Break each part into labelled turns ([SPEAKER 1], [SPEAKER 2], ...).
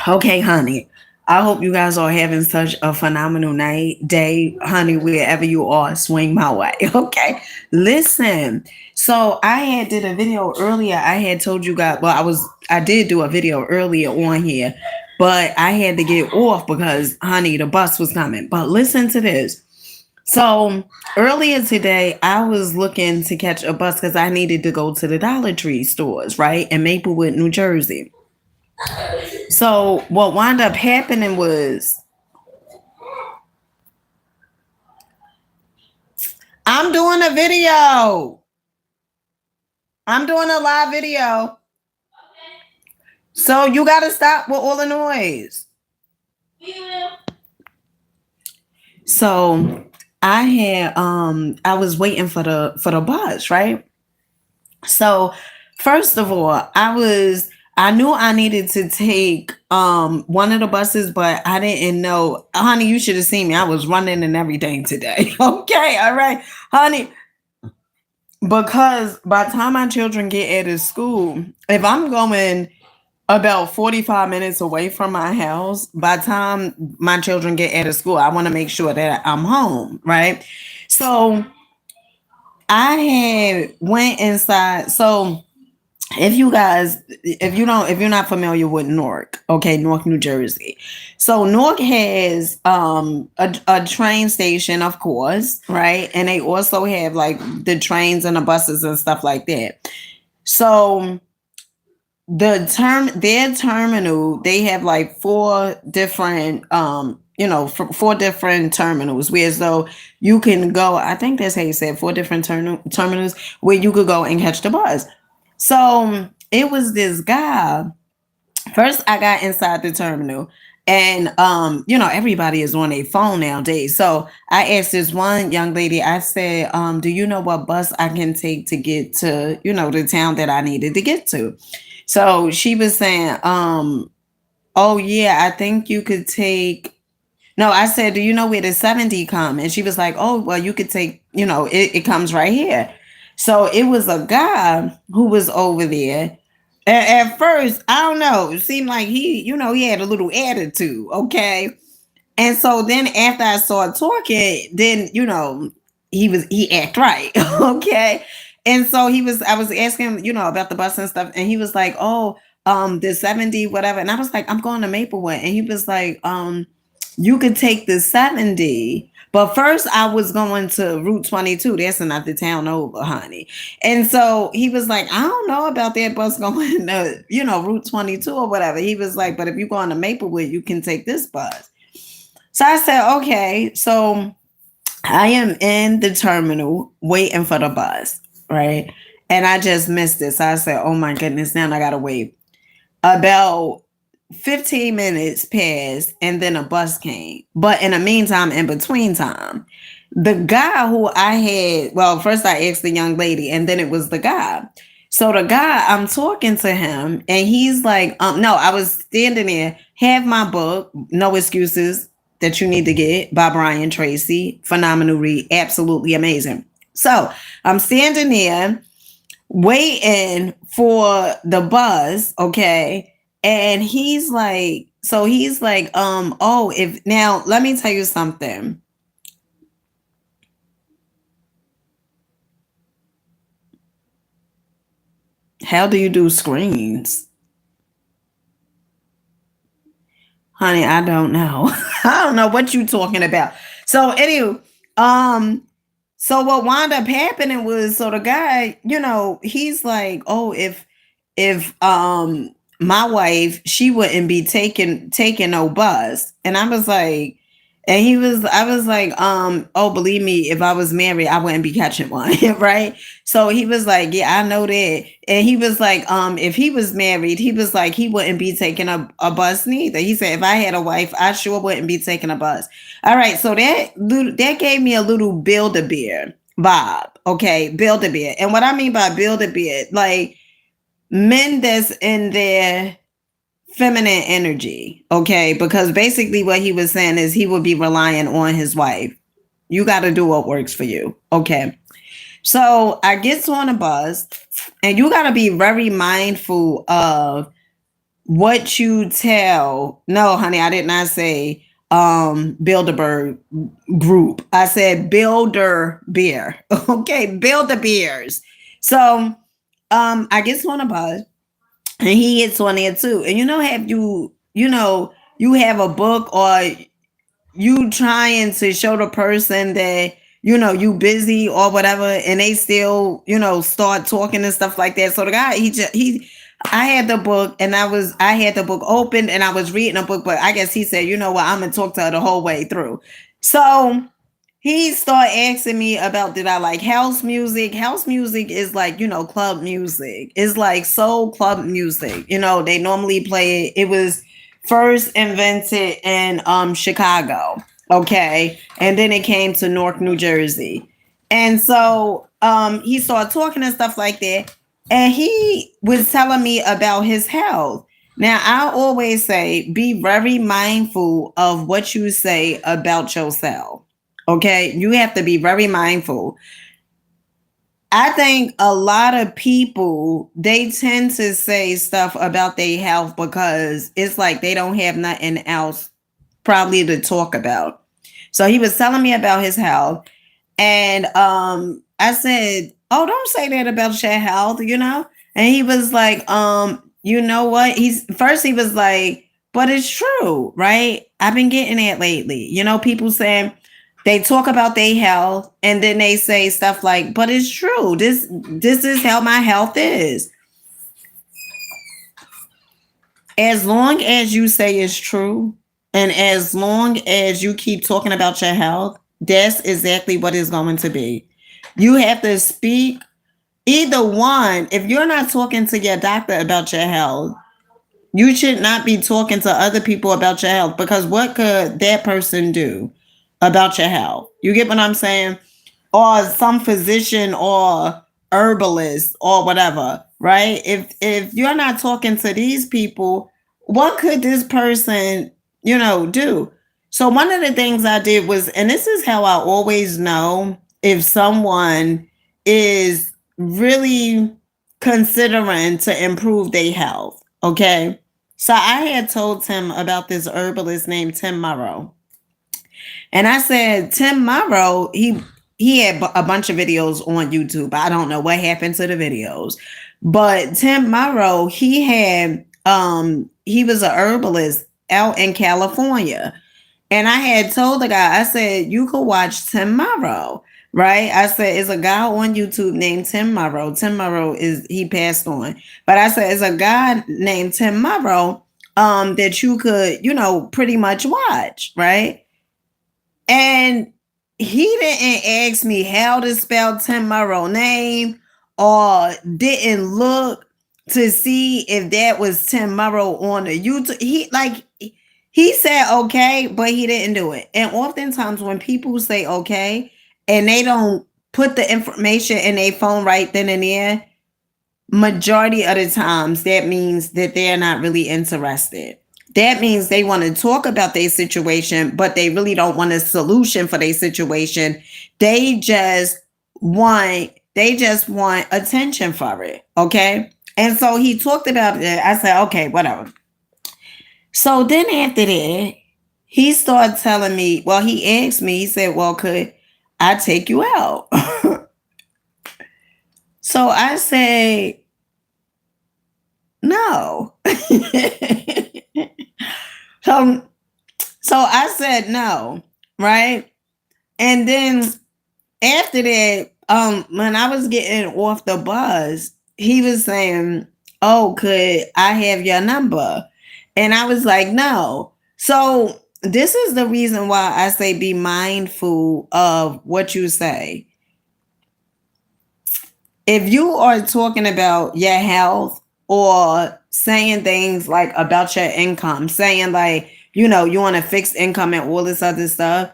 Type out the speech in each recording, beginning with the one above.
[SPEAKER 1] Okay, honey. I hope you guys are having such a phenomenal day, honey, wherever you are, swing my way. Okay. Listen. So I had did a video earlier. I had told you guys, well, I did do a video earlier on here, but I had to get off because honey, the bus was coming. But listen to this. So earlier today, I was looking to catch a bus because I needed to go to the Dollar Tree stores, right? In Maplewood, New Jersey. So what wound up happening was I'm doing a video. I'm doing a live video. So you gotta stop with all the noise. So I was waiting for the bus, right? So first of all, I knew I needed to take one of the buses, but I didn't know. Honey, you should have seen me. I was running and everything today. Okay, all right, honey. Because by the time my children get out of school, if I'm going about 45 minutes away from my house, by the time my children get out of school, I want to make sure that I'm home, right? So I had went inside. So if you're not familiar with Newark, okay, Newark, New Jersey. So Newark has a train station, of course, right? And they also have like the trains and the buses and stuff like that. So their terminal, they have like four different four different terminals where so you can go, I think that's how you said, four different terminals where you could go and catch the bus. So it was this guy. First, I got inside the terminal, and everybody is on a phone nowadays. So I asked this one young lady. I said, "Do you know what bus I can take to get to the town that I needed to get to?" So she was saying, "Oh yeah, I think you could take." No, I said, "Do you know where the 70 come?" And she was like, "Oh, well, you could take. It comes right here." So it was a guy who was over there. At first, I don't know. It seemed like he had a little attitude. Okay. And so then after I started talking, then, he act right. Okay. And so I was asking him, about the bus and stuff. And he was like, oh, the 70, whatever. And I was like, I'm going to Maplewood. And he was like, you could take the 70. But first, I was going to Route 22. That's not the town over, honey. And so he was like, I don't know about that bus going to, Route 22 or whatever. He was like, but if you're going to Maplewood, you can take this bus. So I said, okay. So I am in the terminal waiting for the bus, right? And I just missed it. So I said, oh my goodness, now I got to wait. About 15 minutes passed and then a bus came. But in the meantime, in between time, the guy who I had, well, first I asked the young lady and then it was the guy. So the guy, I'm talking to him and he's like, no, I was standing there, have my book, No Excuses That You Need to Get by Brian Tracy. Phenomenal read, absolutely amazing. So I'm standing there waiting for the bus, okay? And he's like, oh, if now let me tell you something. How do you do screens? Honey, I don't know. I don't know what you talking about. So anyway, um, so what wound up happening was so the guy, he's like, oh, if my wife, she wouldn't be taking no bus. And I was like, I was like, oh, believe me, if I was married, I wouldn't be catching one, right? So he was like, yeah, I know that. And he was like, if he was married, he was like, he wouldn't be taking a bus neither. He said, if I had a wife, I sure wouldn't be taking a bus. All right, so that gave me a little Build-A-Bear vibe. Okay, Build-A-Bear. And what I mean by Build-A-Bear, like men that's in their feminine energy, okay? Because basically what he was saying is he would be relying on his wife. You got to do what works for you, okay? So I get on a bus, and you got to be very mindful of what you tell. No, honey, I did not say Bilderberg group. I said Builder Beer. Okay, Builder Beers. So I get on a bus and he gets on there too. And have you have a book, or you trying to show the person that you busy or whatever, and they still start talking and stuff like that. So the guy, I had the book, and I had the book open, and I was reading a book, but I guess he said, you know what, I'm gonna talk to her the whole way through. So he started asking me about, did I like house music. House music is like club music. It's like soul club music. They normally play it. It was first invented in Chicago, okay, and then it came to Newark, New Jersey. And so he started talking and stuff like that, and he was telling me about his health. Now, I always say, be very mindful of what you say about yourself. Okay, you have to be very mindful. I think a lot of people, they tend to say stuff about their health because it's like they don't have nothing else probably to talk about. So he was telling me about his health, and I said, "Oh, don't say that about your health." And he was like, "You know what?" He was like, "But it's true, right? I've been getting it lately. People saying." They talk about their health, and then they say stuff like, but it's true. This is how my health is. As long as you say it's true, and as long as you keep talking about your health, that's exactly what it's going to be. You have to speak either one. If you're not talking to your doctor about your health, you should not be talking to other people about your health, because what could that person do about your health? You get what I'm saying? Or some physician or herbalist or whatever, right? If you're not talking to these people, what could this person, do? So one of the things I did was, and this is how I always know if someone is really considering to improve their health, okay? So I had told Tim about this herbalist named Tim Morrow. And I said, Tim Morrow, he had a bunch of videos on YouTube. I don't know what happened to the videos. But Tim Morrow, he was a herbalist out in California. And I had told the guy, I said, you could watch Tim Morrow, right? I said, it's a guy on YouTube named Tim Morrow. Tim Morrow he passed on. But I said, it's a guy named Tim Morrow that you could, pretty much watch, right? And he didn't ask me how to spell Tim Morrow name, or didn't look to see if that was Tim Morrow on the YouTube. He said okay, but he didn't do it. And oftentimes when people say okay and they don't put the information in their phone right then and there, majority of the times that means that they're not really interested. That means they want to talk about their situation, but they really don't want a solution for their situation. They just want attention for it. Okay. And so he talked about it. I said, okay, whatever. So then after that, he started telling me, well, he asked me, he said, well, could I take you out? So I say, no. So I said no, right? And then after that, when I was getting off the bus, he was saying, oh, could I have your number? And I was like, no. So this is the reason why I say be mindful of what you say. If you are talking about your health, or saying things like about your income, saying like, you want a fixed income and all this other stuff,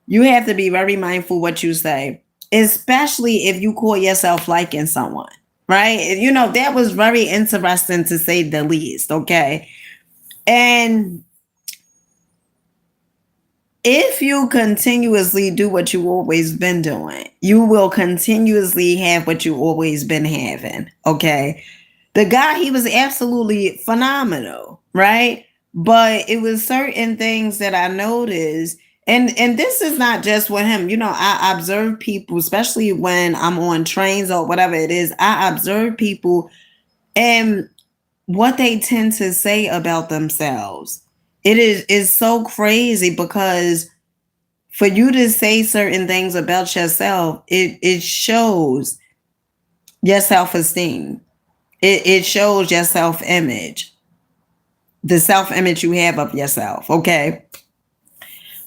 [SPEAKER 1] you have to be very mindful what you say, especially if you call yourself liking someone, right? That was very interesting to say the least, okay? And if you continuously do what you've always been doing, you will continuously have what you've always been having, okay? The guy, he was absolutely phenomenal. right? But it was certain things that I noticed, and this is not just with him. You know, I observe people, especially when I'm on trains or whatever it is. I observe people and what they tend to say about themselves. It is so crazy because for you to say certain things about yourself, it shows your self-esteem. It shows your self-image, the self-image you have of yourself. Okay.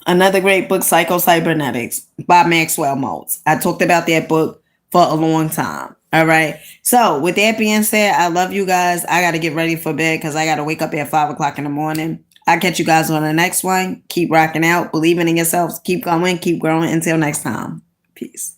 [SPEAKER 1] Another great book, Psycho Cybernetics by Maxwell Maltz. I talked about that book for a long time. All right. So with that being said, I love you guys. I got to get ready for bed because I got to wake up at 5 o'clock in the morning. I'll catch you guys on the next one. Keep rocking out, believing in yourselves, keep going, keep growing. Until next time. Peace.